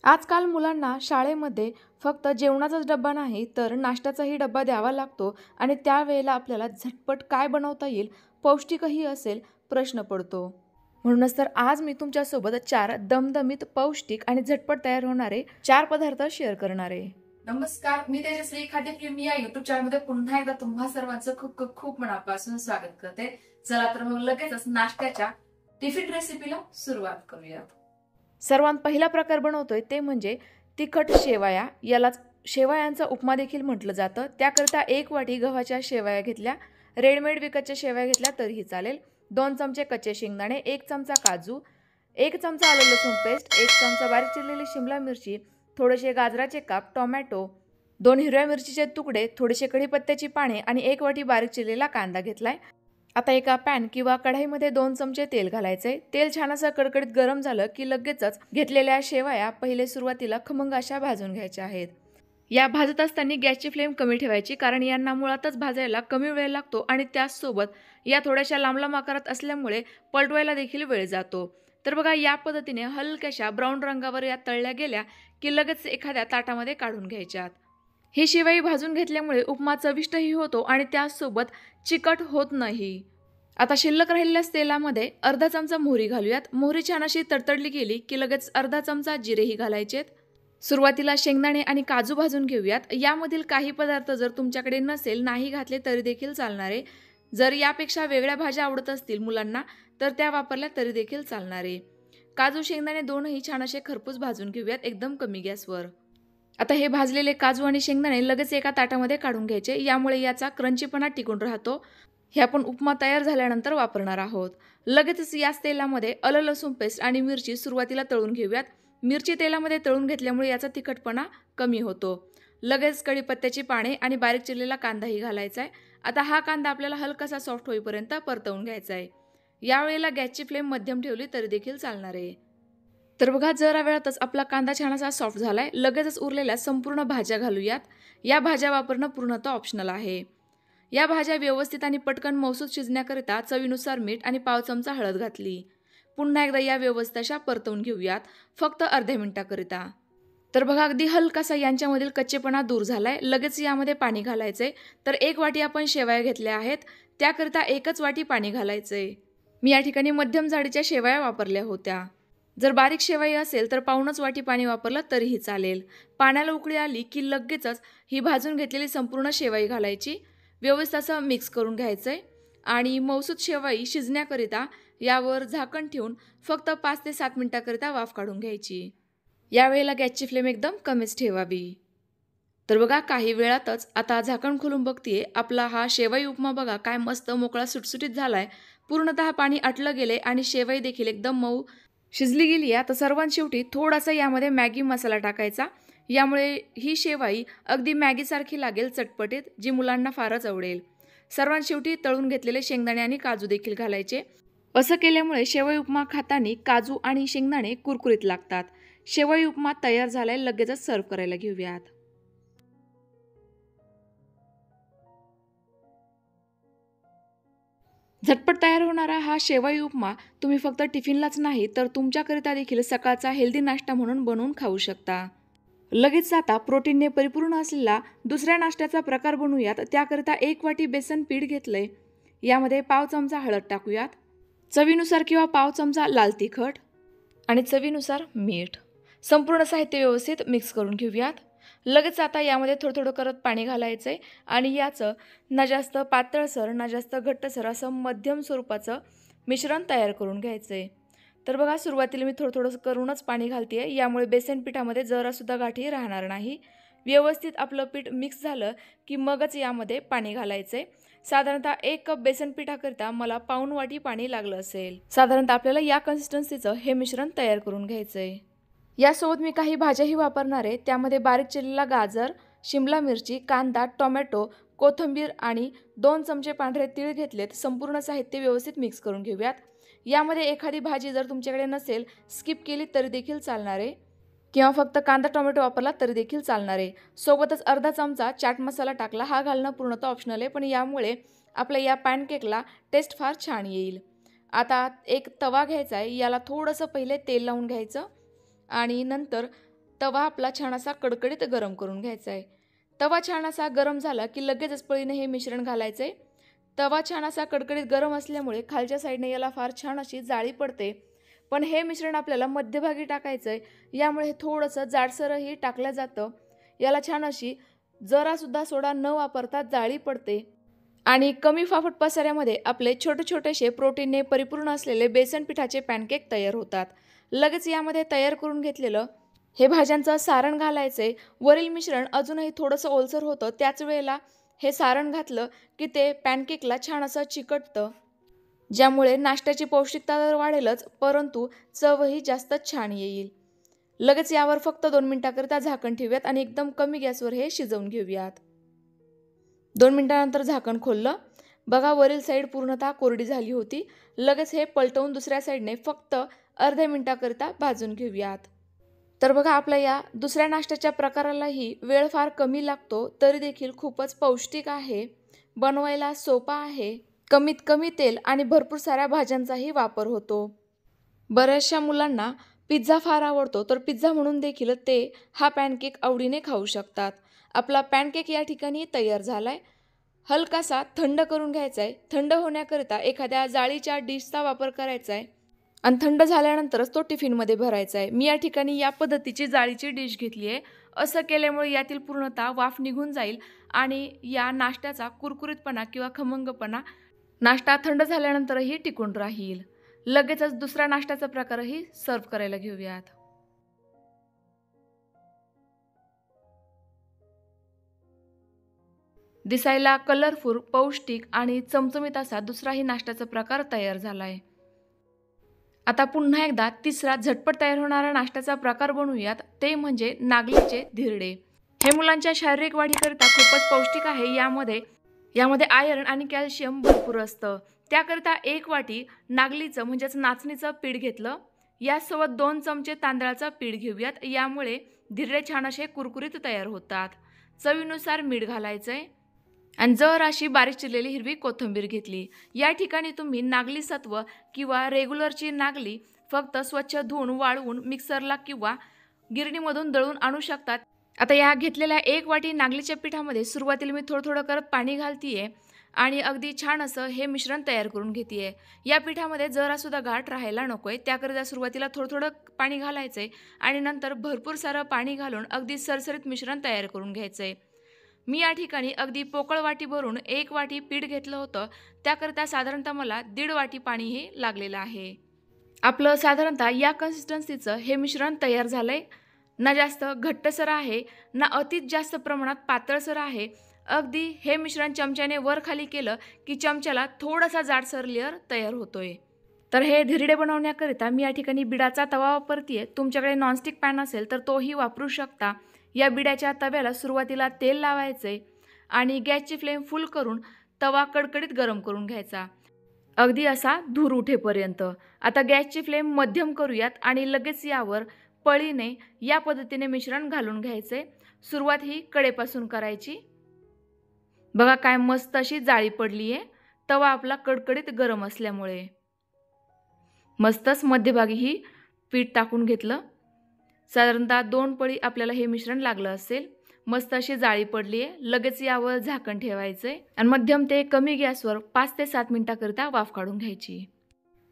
आजकाल मुलांना शाळेमध्ये फक्त जेवणाचाच डब्बा नाही तर नाश्त्याचाही डब्बा द्यावा लागतो आणि त्यावेळेला आपल्याला झटपट काय बनवता येईल, पौष्टिकही असेल, प्रश्न पडतो. म्हणूनच तर आज मी तुमच्यासोबत 4 दमदमीत, पौष्टिक आणि झटपट तयार होणारे 4 पदार्थ शेअर करणार आहे. नमस्कार, मी तेजश्री खाद्यप्रेमी या युट्यूब चॅनलमध्ये पुन्हा एकदा तुम्हा सर्वांचं खूप खूप खूप मनापासून स्वागत करते. चला तर मग लगेचच नाश्त्याच्या टिफिन रेसिपीला सुरुवात करूया. सर्वात पहिला प्रकार बनवतोय ते म्हणजे तिखट शेवया. यालाच शेवयांचा उपमा देखील म्हटलं जातं. त्याकरता 1 वाटी गव्हाच्या शेवया घेतल्या. रेडीमेड विकतच्या शेवया घेतल्या तरीही चालेल. 2 चमचे कच्चे शेंगदाणे, 1 चमचा काजू, 1 चमचा आलं लसूण पेस्ट, 1 चमचा बारीक चिरलेली शिमला मिरची, थोडेसे गाजराचे काप, टोमॅटो, 2 हिरव्या मिरचीचे तुकडे, थोडेसे कढीपत्त्याची पाने आणि 1 वाटी बारीक चिरलेला कांदा घेतलाय. आता एका पॅन किंवा कढईमध्ये 2 चमचे तेल घालायचे. तेल छान असं कडकडीत गरम झालं की लगेचच घेतलेल्या शेवया पहिले सुरुवातीला खमंग अशा भाजून घ्यायच्या आहेत. या भाजत असताना गॅसची फ्लेम कमी ठेवायची, कारण यांना मुळातच भाजायला कमी वेळ लागतो आणि त्याचसोबत या थोड्याशा लांब लांब आकारात असल्यामुळे पलटवायला देखील वेळ जातो. तर बघा, या पद्धतीने हलक्याशा ब्राऊन रंगावर या तळल्या गेल्या की लगेच एखाद्या ताटामध्ये काढून घ्यायच्यात. ही शेवई भाजून घेतल्यामुळे उपमा चविष्टही होतो आणि त्याचसोबत चिकट होत नाही. आता शिल्लक राहिलेल्या तेलामध्ये अर्धा चमचा मोहरी घालूयात. मोहरी छान अशी तडतडली गेली की लगेच अर्धा चमचा जिरेही घालायचेत. सुरुवातीला शेंगदाणे आणि काजू भाजून घेऊयात. यामधील काही पदार्थ जर तुमच्याकडे नसेल, नाही घातले तरी देखील चालणार आहे. जर यापेक्षा वेगळ्या भाज्या आवडत असतील मुलांना तर त्या वापरल्या तरी देखील चालणार आहे. काजू शेंगदाणे दोनही छान असे खरपूस भाजून घेऊयात एकदम कमी गॅसवर. आता हे भाजलेले काजू आणि शेंगदाणे लगेच एका ताटामध्ये काढून घ्यायचे. यामुळे याचा क्रंचीपणा टिकून राहतो. हे आपण उपमा तयार झाल्यानंतर वापरणार आहोत. लगेचच याच तेलामध्ये आलं लसूण पेस्ट आणि मिरची सुरुवातीला तळून घेऊयात. मिरची तेलामध्ये तळून घेतल्यामुळे याचा तिखटपणा कमी होतो. लगेच कढीपत्त्याची पाने आणि बारीक चिरलेला कांदाही घालायचा आहे. आता हा कांदा आपल्याला हलकासा सॉफ्ट होईपर्यंत परतवून घ्यायचा आहे. यावेळेला गॅसची फ्लेम मध्यम ठेवली तरी देखील चालणार आहे. तर बघा, जरा वेळातच आपला कांदा छान असा सॉफ्ट झालाय. लगेचच उरलेल्या संपूर्ण भाज्या घालूयात. या भाज्या वापरणं पूर्णतः ऑप्शनल आहे. या भाज्या व्यवस्थित आणि पटकन मौसूद शिजण्याकरिता चवीनुसार मीठ आणि पाव चमचा हळद घातली. पुन्हा एकदा या व्यवस्थित अशा परतवून घेऊयात, फक्त अर्ध्या मिनिटाकरिता. तर बघा, अगदी हलकासा यांच्यामधील कच्चेपणा दूर झालाय. लगेच यामध्ये पाणी घालायचंय. तर 1 वाटी आपण शेवया घेतल्या आहेत, त्याकरिता 1च वाटी पाणी घालायचंय. मी या ठिकाणी मध्यम जाडीच्या शेवया वापरल्या होत्या. जर बारीक शेवई असेल तर पाऊणच वाटी पाणी वापरलं तरीही चालेल. पाण्याला उकळी आली की लगेचच ही भाजून घेतलेली संपूर्ण शेवई घालायची. व्यवस्थित असं मिक्स करून घ्यायचंय आणि मौसूद शेवई शिजण्याकरिता यावर झाकण ठेवून फक्त 5 ते 7 मिनिटाकरिता वाफ काढून घ्यायची. यावेळेला गॅसची फ्लेम एकदम कमीच ठेवावी. तर बघा, काही वेळातच आता झाकण खोलून बघतीये, आपला हा शेवई उपमा बघा काय मस्त मोकळा सुटसुटीत झालाय. पूर्णतः पाणी आटलं गेले आणि शेवई देखील एकदम मऊ शिजली गेली आहे. तर सर्वात शेवटी थोडासा यामध्ये मॅगी मसाला टाकायचा. यामुळे ही शेवई अगदी मॅगीसारखी लागेल, चटपटीत, जी मुलांना फारच आवडेल. सर्वात शेवटी तळून घेतलेले शेंगदाणे आणि काजू देखील घालायचे. असं केल्यामुळे शेवई उपमा खाताना काजू आणि शेंगदाणे कुरकुरीत लागतात. शेवई उपमा तयार झालाय. लगेचच सर्व करायला घेऊयात. झटपट तयार होणारा हा शेवई उपमा तुम्ही फक्त टिफिनलाच नाही तर तुमच्याकरिता देखील सकाळचा हेल्दी नाश्ता म्हणून बनवून खाऊ शकता. लगेच आता प्रोटीनने परिपूर्ण असलेला दुसऱ्या नाश्त्याचा प्रकार बनवूयात. त्याकरिता 1 वाटी बेसन पीठ घेतलंय. यामध्ये पाव चमचा हळद टाकूयात. चवीनुसार किंवा पाव चमचा लाल तिखट आणि चवीनुसार मीठ. संपूर्ण साहित्य व्यवस्थित मिक्स करून घेऊयात. लगेच आता यामध्ये थोडं थोडं करत पाणी घालायचं आहे आणि याचं ना जास्त पातळसर ना जास्त घट्टसर असं मध्यम स्वरूपाचं मिश्रण तयार करून घ्यायचं आहे. तर बघा, सुरुवातीला मी थोडं थोडं करूनच पाणी घालते आहे. यामुळे बेसन पिठामध्ये जरासुद्धा गाठी राहणार नाही. व्यवस्थित आपलं पीठ मिक्स झालं की मगच यामध्ये पाणी घालायचं आहे. साधारणतः 1 कप बेसन पिठाकरिता मला पाऊण वाटी पाणी लागलं असेल. साधारणतः आपल्याला या कन्सिस्टन्सीचं हे मिश्रण तयार करून घ्यायचं आहे. यासोबत मी काही भाज्याही वापरणार आहे. त्यामध्ये बारीक चिरलेला गाजर, शिमला मिरची, कांदा, टोमॅटो, कोथिंबीर आणि 2 चमचे पांढरे तीळ घेतलेत. संपूर्ण साहित्य व्यवस्थित मिक्स करून घेऊयात. यामध्ये एखादी भाजी जर तुमच्याकडे नसेल, स्किप केली तरी देखील चालणार आहे किंवा फक्त कांदा टोमॅटो वापरला तरी देखील चालणार आहे. सोबतच अर्धा चमचा चाट मसाला टाकला. हा घालणं पूर्णतः ऑप्शनल आहे, पण यामुळे आपल्या या पॅनकेकला टेस्ट फार छान येईल. आता एक तवा घ्यायचा आहे. याला थोडंसं पहिले तेल लावून घ्यायचं आणि नंतर तवा आपला छान असा कडकडीत गरम करून घ्यायचा आहे। तवा छान असा गरम झाला की लगेचच पळीने हे मिश्रण घालायचं आहे। तवा छान असा कडकडीत गरम असल्यामुळे खालच्या साईडने याला फार छान अशी जाळी पडते, पण हे मिश्रण आपल्याला मध्यभागी टाकायचं आहे, यामुळे हे थोडंसं जाडसरही टाकलं जातं। याला छान अशी जरासुद्धा सोडा न वापरता जाळी पडते आणि कमी फाफट पसाऱ्यामध्ये आपले छोटे छोटेसे प्रोटीनने परिपूर्ण असलेले बेसन पिठाचे पॅनकेक तयार होतात। लगेच यामध्ये तयार करून घेतलेलं हे भाज्यांचं सारण घालायचे। वरील मिश्रण अजूनही थोडंसं ओलसर होतं, त्याच वेळेला हे सारण घातलं की ते पॅनकेकला छान असं चिकटतं, ज्यामुळे नाश्त्याची पौष्टिकता तर वाढेलच, परंतु चवही जास्त छान येईल। लगेच यावर फक्त 2 मिनिटांकरिता झाकण ठेवूयात आणि एकदम कमी गॅसवर हे शिजवून घेऊयात। 2 मिनिटांनंतर झाकण खोललं, बघा वरील साईड पूर्णतः कोरडी झाली होती। लगेच हे पलटवून दुसऱ्या साईडने फक्त अर्ध्या मिनिटाकरिता भाजून घेऊयात। तर बघा आपल्या या दुसऱ्या नाश्त्याच्या प्रकारालाही वेळ फार कमी लागतो, तरी देखील खूपच पौष्टिक आहे, बनवायला सोपा आहे, कमीत कमी तेल आणि भरपूर साऱ्या भाज्यांचाही वापर होतो। बऱ्याचशा मुलांना पिझ्झा फार आवडतो, तर पिझ्झा म्हणून देखील ते हा पॅनकेक आवडीने खाऊ शकतात। आपला पॅनकेक या ठिकाणी तयार झालाय। हलकासा थंड करून घ्यायचा आहे। थंड होण्याकरिता एखाद्या जाळीच्या डिशचा वापर करायचा आहे आणि थंड झाल्यानंतरच तो टिफिनमध्ये भरायचा आहे। मी या ठिकाणी या पद्धतीची जाळीची डिश घेतली आहे। असं केल्यामुळे यातील पूर्णतः वाफ निघून जाईल आणि या नाश्त्याचा कुरकुरीतपणा किंवा खमंगपणा नाश्ता थंड झाल्यानंतरही टिकून राहील। लगेचच दुसरा नाश्त्याचा प्रकारही सर्व करायला घेऊयात। दिसायला कलरफुल, पौष्टिक आणि चमचमीत असा दुसराही नाश्त्याचा प्रकार तयार झालाय। आता पुन्हा एकदा तिसरा झटपट तयार होणारा नाश्त्याचा प्रकार बनवूयात, ते म्हणजे नागलीचे धिरडे। हे मुलांच्या शारीरिक वाढीकरिता खूपच पौष्टिक आहे। यामध्ये आयर्न आणि कॅल्शियम भरपूर असतं। त्याकरिता 1 वाटी नागलीचं म्हणजेच नाचणीचं पीठ घेतलं। यासोबत 2 चमचे तांदळाचं पीठ घेऊयात, यामुळे धिरडे छान असे कुरकुरीत तयार होतात। चवीनुसार मीठ घालायचंय आणि जराशी बारीक चिरलेली हिरवी कोथिंबीर घेतली। या ठिकाणी तुम्ही नागली सत्व किंवा रेग्युलरची नागली फक्त स्वच्छ धुवून वाळवून मिक्सरला किंवा गिरणीमधून दळून आणू शकतात। आता या घेतलेल्या 1 वाटी नागलीच्या पिठामध्ये सुरुवातीला मी थोडं थोडं करत पाणी घालतीये आणि अगदी छान असं हे मिश्रण तयार करून घेतेय। या पिठामध्ये जरासुद्धा गाठ राहायला नकोय, त्याकरिता सुरुवातीला थोडं थोडं पाणी घालायचंय आणि नंतर भरपूर सारं पाणी घालून अगदी सरसरीत मिश्रण तयार करून घ्यायचंय। मी या ठिकाणी अगदी पोकळ वाटी भरून 1 वाटी पीठ घेतलं होतं, त्याकरिता साधारणतः मला 1.5 वाटी पाणीही लागलेलं आहे। आपलं साधारणतः या कन्सिस्टन्सीचं हे मिश्रण तयार झालंय। ना जास्त घट्टसर आहे, ना अतिच जास्त प्रमाणात पातळसर आहे। अगदी हे मिश्रण चमच्याने वर खाली केलं की चमच्याला थोडासा जाडसर लेअर तयार होतोय। तर हे धिरडे बनवण्याकरिता मी या ठिकाणी बिडाचा तवा वापरतेय। तुमच्याकडे नॉनस्टिक पॅन असेल तर तोही वापरू शकता। या बिड्याच्या तव्याला सुरुवातीला तेल लावायचे आणि गॅसची फ्लेम फुल करून तवा कडकडीत गरम करून घ्यायचा, अगदी असा धूर उठेपर्यंत। आता गॅसची फ्लेम मध्यम करूयात आणि लगेच यावर पळीने या पद्धतीने मिश्रण घालून घ्यायचे। सुरुवात ही कडेपासून करायची। बघा काय मस्त अशी जाळी पडली आहे, तवा आपला कडकडीत गरम असल्यामुळे। मस्तच मध्यभागी ही पीठ टाकून घेतलं। साधारणतः 2 पळी आपल्याला हे मिश्रण लागलं असेल। मस्त अशी जाळी पडली आहे। लगेच यावर झाकण ठेवायचे आणि मध्यम ते कमी गॅसवर 5 ते 7 मिनिटांकरिता वाफ काढून घ्यायची।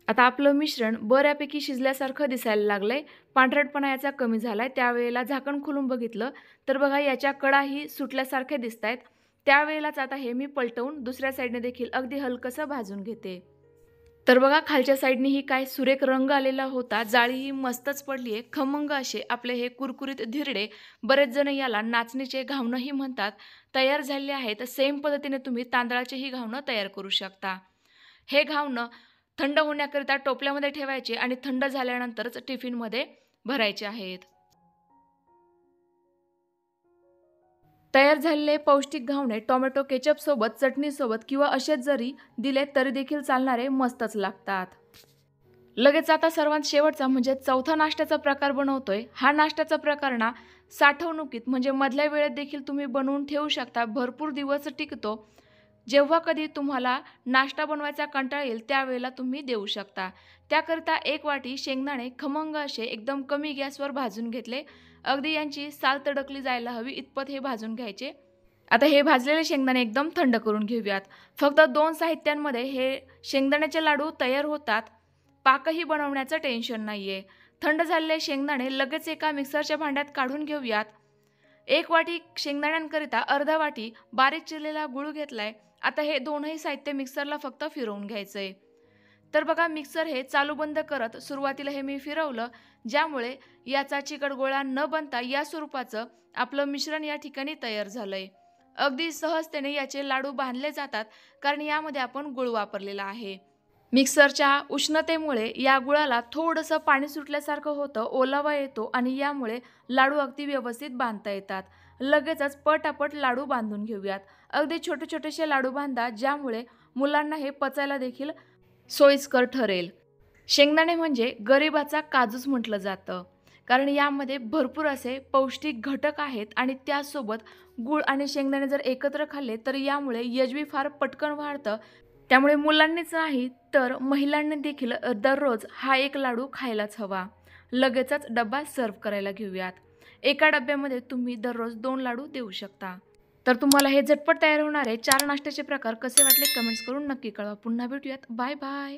आता आपलं मिश्रण बऱ्यापैकी शिजल्यासारखं दिसायला लागलंय, पांढरटपणा याचा कमी झालाय। त्यावेळेला झाकण खोलून बघितलं तर बघा याच्या कडाही सुटल्यासारख्या दिसतायत। त्यावेळेलाच आता हे मी पलटवून दुसऱ्या साईडने देखील अगदी हलकसं भाजून घेते। तर बघा खालच्या साईडने ही काय सुरेख रंग आलेला होता, जाळी ही मस्तच पडली आहे। खमंग असे आपले हे कुरकुरीत धिरडे, बरेच जण याला नाचणीचे घावणंही म्हणतात, तयार झालेले आहेत। सेम पद्धतीने तुम्ही तांदळाचेही घावणं तयार करू शकता। हे घावणं थंड होण्याकरिता टोपल्यामध्ये ठेवायचे आणि थंड झाल्यानंतरच टिफिनमध्ये भरायचे आहेत। तयार झालेले पौष्टिक घावणे टोमॅटो केचप सोबत, चटणी सोबत किंवा असेच जरी दिले तरी देखील चालणारे, मस्तच लागतात। लगेच आता सर्वात शेवटचा म्हणजे चौथा नाश्त्याचा प्रकार बनवतोय। हा नाश्त्याचा प्रकार ना साठवणुकीत म्हणजे मधल्या वेळेत देखील तुम्ही बनवून ठेवू शकता, भरपूर दिवस टिकतो। जेव्हा कधी तुम्हाला नाश्ता बनवायचा कंटाळा येईल त्यावेळेला तुम्ही देऊ शकता. त्याकरिता 1 वाटी शेंगदाणे खमंग असे एकदम कमी गॅसवर भाजून घेतले. अगदी यांची साल तडकली जायला हवी इतपत हे भाजून घ्यायचे. आता हे भाजलेले शेंगदाणे एकदम थंड करून घेऊयात. फक्त 2 साहित्यांमध्ये हे शेंगदाण्याचे लाडू तयार होतात. पाकही बनवण्याचं टेन्शन नाहीये. थंड झालेले शेंगदाणे लगेच एका मिक्सरच्या भांड्यात काढून घेऊयात. 1 वाटी शेंगदाण्यांकरिता अर्धा वाटी बारीक चिरलेला गूळ घेतलाय. आता हे दोनही साहित्य मिक्सरला फक्त फिरवून घ्यायचंय. तर बघा मिक्सर हे चालू बंद करत सुरुवातीला हे मी फिरवलं, ज्यामुळे याचा चिकट गोळा न बनता या स्वरूपाचं आपलं मिश्रण या ठिकाणी तयार झालंय. अगदी सहजतेने याचे लाडू बांधले जातात, कारण यामध्ये आपण गूळ वापरलेला आहे. मिक्सरच्या उष्णतेमुळे या गुळाला थोडंसं पाणी सुटल्यासारखं होतं, ओलावा येतो आणि यामुळे लाडू अगदी व्यवस्थित बांधता येतात. लगेचच पटापट लाडू बांधून घेऊयात. अगदी छोटे छोटेसे लाडू बांधा, ज्यामुळे मुलांना हे पचायला देखील सोयीस्कर ठरेल. शेंगदाणे म्हणजे गरिबाचा काजूच म्हटलं जातं, कारण यामध्ये भरपूर असे पौष्टिक घटक आहेत आणि त्यासोबत गूळ आणि शेंगदाणे जर एकत्र खाल्ले तर यामुळे यजवी फार पटकन वाढतं. त्यामुळे मुलांनीच नाही तर महिलांनी देखील दररोज हा एक लाडू खायलाच हवा. लगेचच डब्बा सर्व्ह करायला घेऊयात. एका डब्यामध्ये तुम्ही दररोज 2 लाडू देऊ शकता. तर तुम्हाला हे झटपट तयार होणारे 4 नाश्त्याचे प्रकार कसे वाटले कमेंट्स करून नक्की कळवा. पुन्हा भेटूयात. Bye bye.